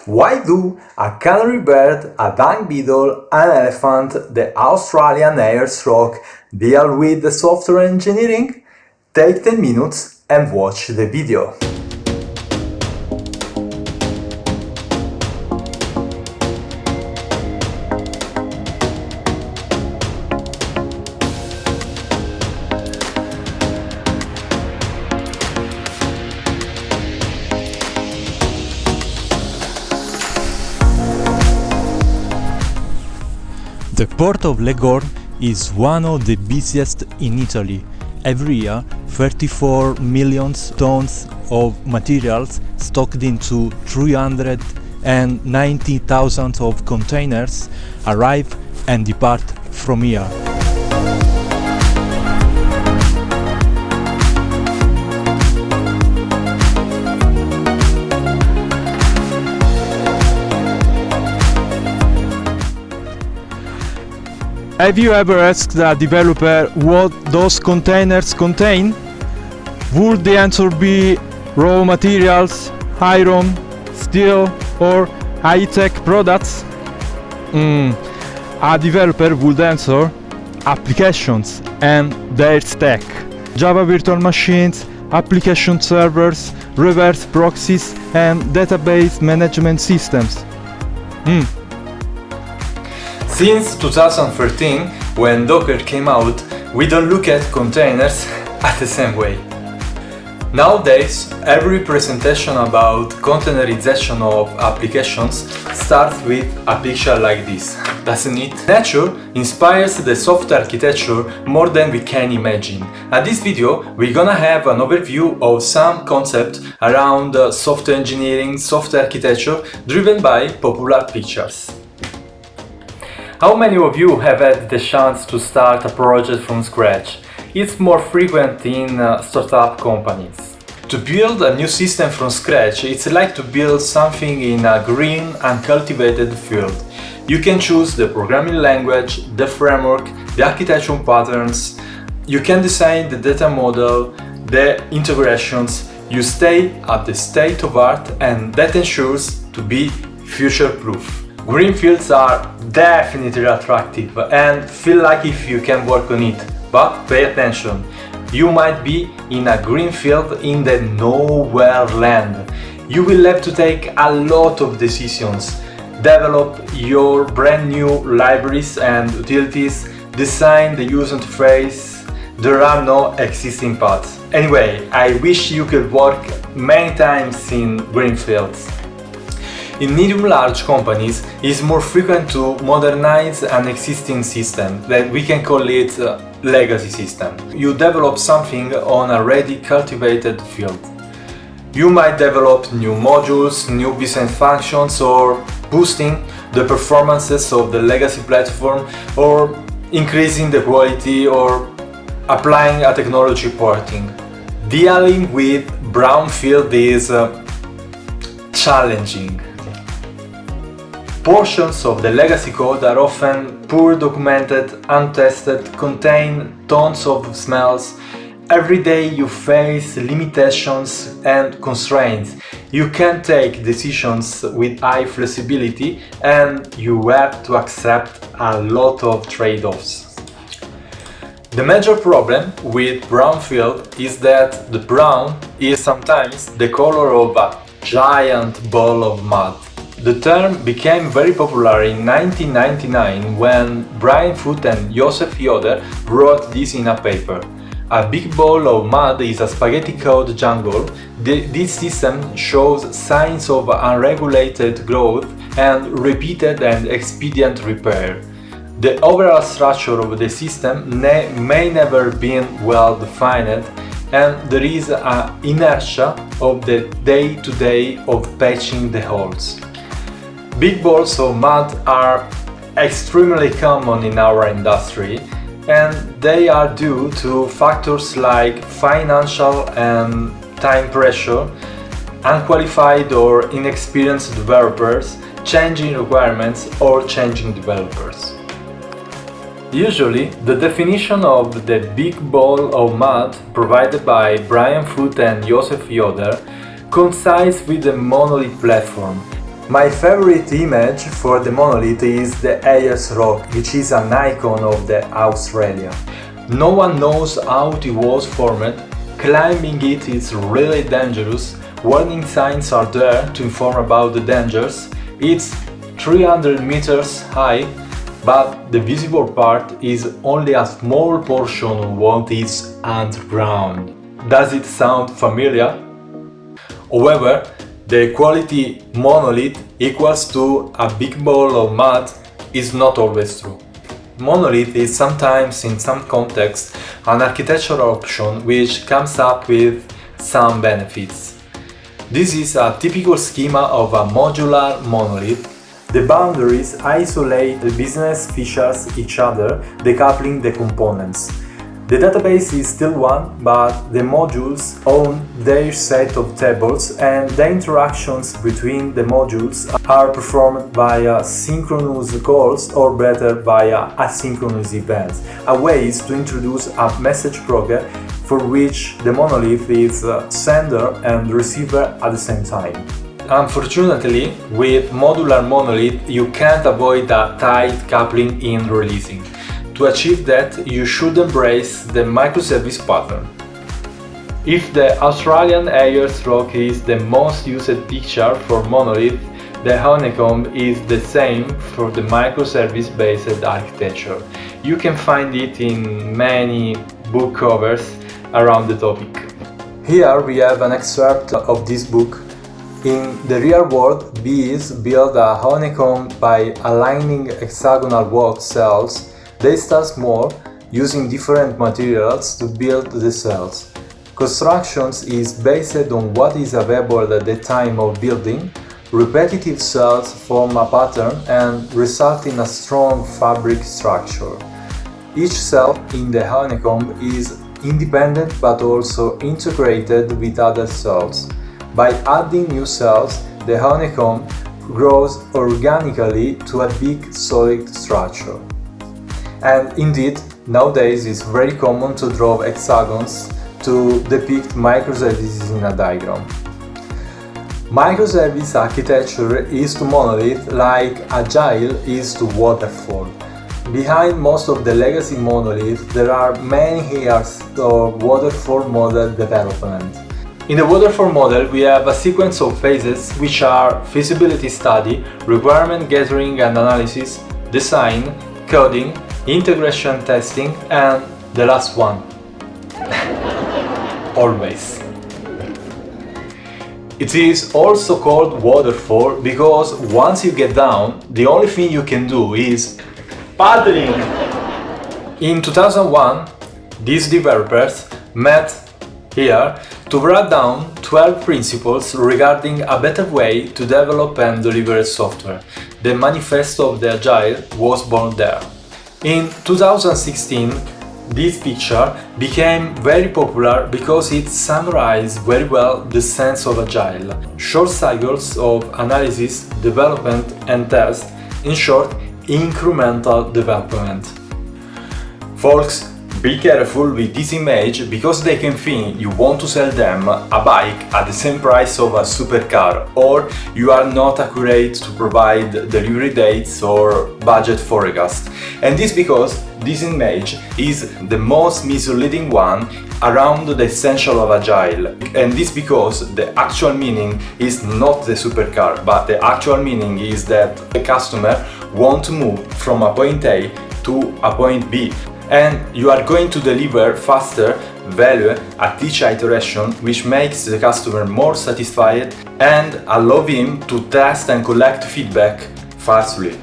Why do a canary bird, a dung beetle, an elephant, the Australian Ayers Rock deal with the software engineering? Take 10 minutes and watch the video. The port of Leghorn is one of the busiest in Italy. Every year, 34 million tons of materials stocked into 390,000 of containers arrive and depart from here. Have you ever asked a developer what those containers contain? Would the answer be raw materials, iron, steel or high-tech products? A developer would answer applications and their stack. Java virtual machines, application servers, reverse proxies and database management systems. Since 2013, when Docker came out, we don't look at containers at the same way. Nowadays, every presentation about containerization of applications starts with a picture like this, doesn't it? Nature inspires the software architecture more than we can imagine. At this video, we're gonna have an overview of some concepts around software engineering, software architecture, driven by popular pictures. How many of you have had the chance to start a project from scratch? It's more frequent in startup companies. To build a new system from scratch, it's like to build something in a green, uncultivated field. You can choose the programming language, the framework, the architectural patterns. You can design the data model, the integrations. You stay at the state of art, and that ensures to be future-proof. Greenfields are definitely attractive and feel like if you can work on it, but pay attention. You might be in a greenfield in the nowhere land. You will have to take a lot of decisions, develop your brand new libraries and utilities, design the user interface. There are no existing paths. Anyway, I wish you could work many times in greenfields. In medium-large companies, it's more frequent to modernize an existing system, that we can call it a legacy system. You develop something on a already cultivated field. You might develop new modules, new business functions, or boosting the performances of the legacy platform, or increasing the quality, or applying a technology porting. Dealing with brownfield is challenging. Portions of the legacy code are often poor documented, untested, contain tons of smells. Every day you face limitations and constraints. You can take decisions with high flexibility and you have to accept a lot of trade-offs. The major problem with brownfield is that the brown is sometimes the color of a giant ball of mud. The term became very popular in 1999 when Brian Foote and Joseph Yoder wrote this in a paper. A big ball of mud is a spaghetti code jungle. This system shows signs of unregulated growth and repeated and expedient repair. The overall structure of the system may never been well defined, and there is an inertia of the day-to-day of patching the holes. Big balls of mud are extremely common in our industry, and they are due to factors like financial and time pressure, unqualified or inexperienced developers, changing requirements, or changing developers. Usually, the definition of the big ball of mud provided by Brian Foote and Joseph Yoder coincides with the monolith platform. My favorite image for the monolith is the Ayers Rock, which is an icon of Australia. No one knows how it was formed, climbing it is really dangerous, warning signs are there to inform about the dangers. It's 300 meters high, but the visible part is only a small portion of what is underground. Does it sound familiar? However, the quality monolith equals to a big ball of mud is not always true. Monolith is sometimes, in some contexts, an architectural option which comes up with some benefits. This is a typical schema of a modular monolith. The boundaries isolate the business features each other, decoupling the components. The database is still one, but the modules own their set of tables and the interactions between the modules are performed via synchronous calls or better via asynchronous events, a way to introduce a message broker for which the monolith is sender and receiver at the same time. Unfortunately, with modular monolith you can't avoid a tight coupling in releasing. To achieve that, you should embrace the microservice pattern. If the Australian Ayers Rock is the most used picture for monolith, the honeycomb is the same for the microservice-based architecture. You can find it in many book covers around the topic. Here we have an excerpt of this book. In the real world, bees build a honeycomb by aligning hexagonal walk cells. They start small, using different materials to build the cells. Constructions is based on what is available at the time of building. Repetitive cells form a pattern and result in a strong fabric structure. Each cell in the honeycomb is independent but also integrated with other cells. By adding new cells, the honeycomb grows organically to a big solid structure. And indeed, nowadays it's very common to draw hexagons to depict microservices in a diagram. Microservice architecture is to monolith like Agile is to waterfall. Behind most of the legacy monoliths, there are many years of waterfall model development. In the waterfall model, we have a sequence of phases which are feasibility study, requirement gathering and analysis, design, coding, integration testing, and the last one. Always. It is also called waterfall because once you get down, the only thing you can do is paddling. In 2001, these developers met here to write down 12 principles regarding a better way to develop and deliver software. The manifesto of the Agile was born there. In 2016, this picture became very popular because it summarized very well the sense of Agile. Short cycles of analysis, development and test, in short, incremental development. Folks, be careful with this image because they can think you want to sell them a bike at the same price of a supercar, or you are not accurate to provide delivery dates or budget forecast. And this because this image is the most misleading one around the essential of Agile. And this because the actual meaning is not the supercar, but the actual meaning is that the customer wants to move from a point A to a point B. And you are going to deliver faster value at each iteration, which makes the customer more satisfied and allow him to test and collect feedback fastly.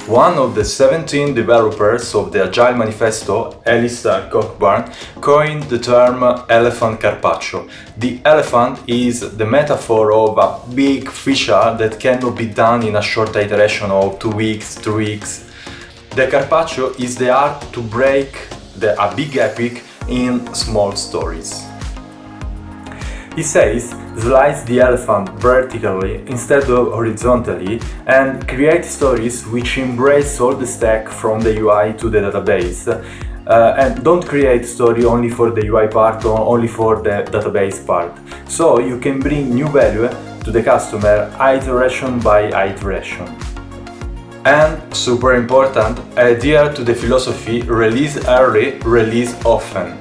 One of the 17 developers of the Agile Manifesto, Alistair Cockburn, coined the term elephant carpaccio. The elephant is the metaphor of a big feature that cannot be done in a short iteration of 2 weeks, 3 weeks. The carpaccio is the art to break a big epic in small stories. He says, slice the elephant vertically instead of horizontally and create stories which embrace all the stack from the UI to the database. And don't create story only for the UI part or only for the database part. So you can bring new value to the customer iteration by iteration. And, super important, adhere to the philosophy release early, release often.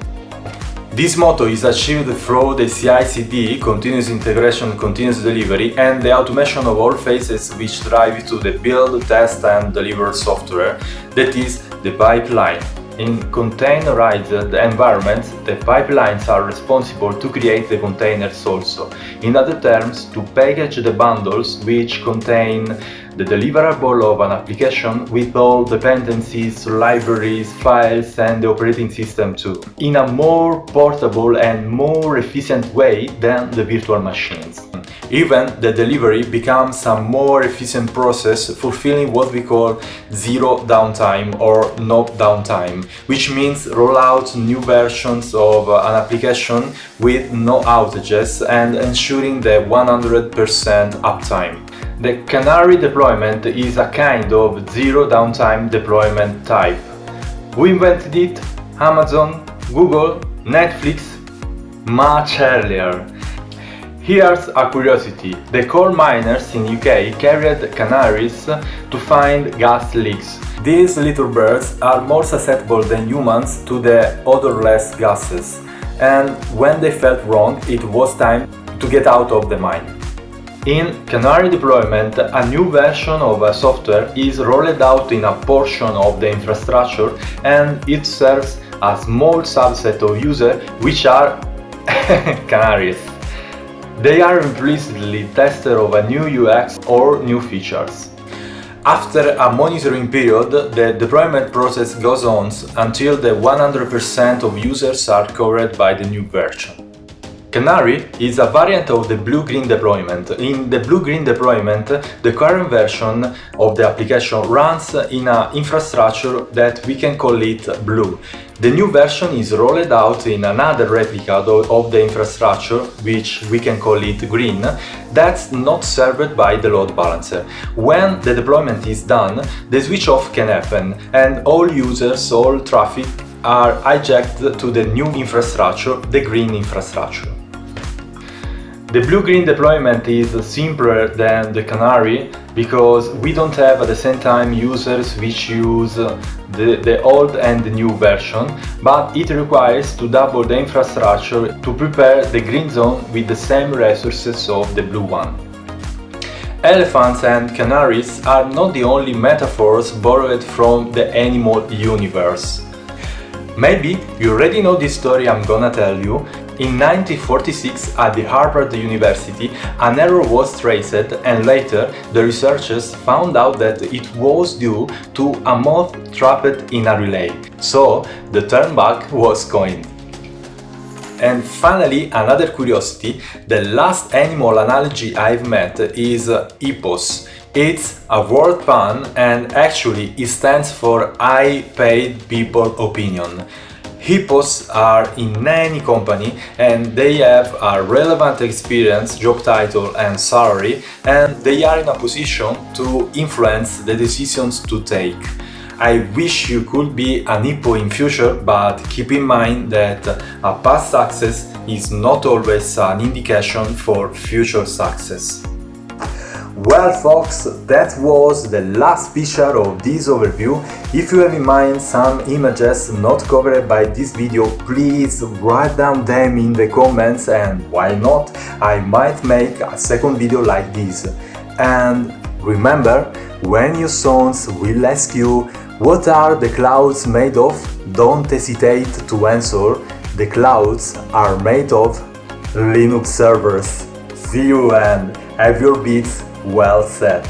This motto is achieved through the CI/CD, continuous integration, continuous delivery, and the automation of all phases which drive to the build, test and deliver software, that is, the pipeline. In containerized environments, the pipelines are responsible to create the containers also. In other terms, to package the bundles which contain the deliverable of an application with all dependencies, libraries, files and the operating system too, in a more portable and more efficient way than the virtual machines. Even the delivery becomes a more efficient process, fulfilling what we call zero downtime or no downtime, which means roll out new versions of an application with no outages and ensuring the 100% uptime. The Canary deployment is a kind of zero downtime deployment type. Who invented it? Amazon, Google, Netflix? Much earlier. Here's a curiosity. The coal miners in UK carried Canaries to find gas leaks. These little birds are more susceptible than humans to the odorless gases, and when they felt wrong, it was time to get out of the mine. In Canary deployment, a new version of a software is rolled out in a portion of the infrastructure, and it serves a small subset of users which are Canaries. They are implicitly testers of a new UX or new features. After a monitoring period, the deployment process goes on until the 100% of users are covered by the new version. Canary is a variant of the blue-green deployment. In the blue-green deployment, the current version of the application runs in an infrastructure that we can call it blue. The new version is rolled out in another replica of the infrastructure, which we can call it green, that's not served by the load balancer. When the deployment is done, the switch off can happen and all users, all traffic are hijacked to the new infrastructure, the green infrastructure. The blue-green deployment is simpler than the Canary because we don't have at the same time users which use the old and the new version, but it requires to double the infrastructure to prepare the green zone with the same resources of the blue one. Elephants and canaries are not the only metaphors borrowed from the animal universe. Maybe you already know this story I'm gonna tell you. In 1946 at the Harvard University, an error was traced and later the researchers found out that it was due to a moth trapped in a relay. So the turn back was coined. And finally, another curiosity, the last animal analogy I've met is hippos. It's a word pun and actually it stands for I paid people opinion. Hippos are in any company and they have a relevant experience, job title and salary, and they are in a position to influence the decisions to take. I wish you could be an hippo in future, but keep in mind that a past success is not always an indication for future success. Well folks, that was the last picture of this overview. If you have in mind some images not covered by this video, please write down them in the comments and why not, I might make a second video like this. And remember, when your sons will ask you what are the clouds made of, don't hesitate to answer, the clouds are made of Linux servers. See you and have your beats well set.